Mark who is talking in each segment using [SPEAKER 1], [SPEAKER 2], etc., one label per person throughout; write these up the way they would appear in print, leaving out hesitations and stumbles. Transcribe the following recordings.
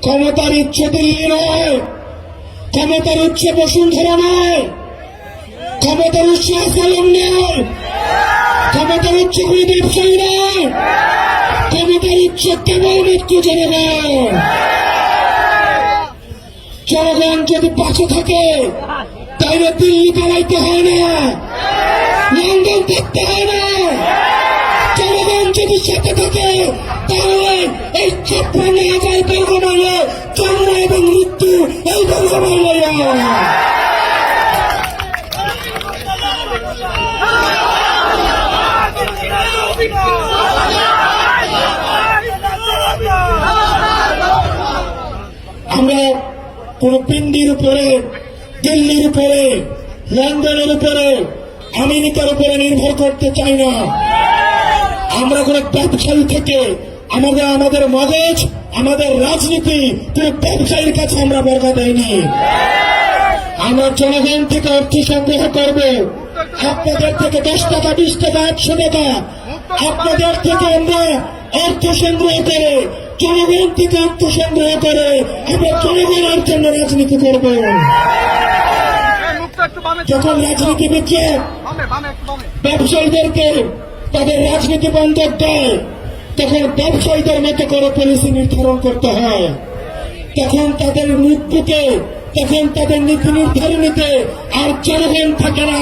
[SPEAKER 1] ক্ষমতার উচ্চ দিল্লি নয়, ক্ষমতার উচ্চ বসুন্ধরা নয়, ক্ষমতার উচ্চ আসালাম নয়, ক্ষমতার উচ্চ কোনো ব্যবসায়ী নয়, ক্ষমতার উচ্চ কেবলমাত্র জনগণ। জনগণ যদি পাশে থাকে তাহলে দিল্লি পালাইতে হয় না, লন্ডন থাকতে হয় না। জনগণ যদি সাথে থাকে তাহলে এই 56,000 বর্গ মাইলে জন্ম এবং মৃত্যু এই বর্গ মাইলে। আমরা কোন পিন্ডির উপরে, দিল্লির উপরে, লন্ডনের উপরে, আমেরিকার উপরে নির্ভর করতে চাই না। আমরা কোন ব্যবসায়ী থেকে আমাদের মগজ, আমাদের রাজনীতি কোন ব্যবসায়ীর কাছে আমরা বর্গা দেয়নি। আমরা জনগণ থেকে অর্থ সংগ্রহ করব। আপনাদের থেকে 10 টাকা, 20 টাকা, 100 টাকা আপনাদের থেকে আমরা অর্থ সংগ্রহ করে, জনগণ থেকে অর্থ সংগ্রহ করে আমরা জনগণের জন্য রাজনীতি করব। যখন রাজনীতিবিদকে ব্যবসায়ীদেরকে তাদের রাজনীতি বন্ধক দেয় তখন ব্যবসায়ীদের মতো করে পলিসি নির্ধারণ করতে হয়। তখন তাদের মুখকে, তখন তাদের নীতি নির্ধারণীতে আর জনগণ থাকে না,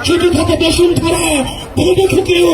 [SPEAKER 1] শুধু থাকে বসুন্ধরা, ভূমি থেকেও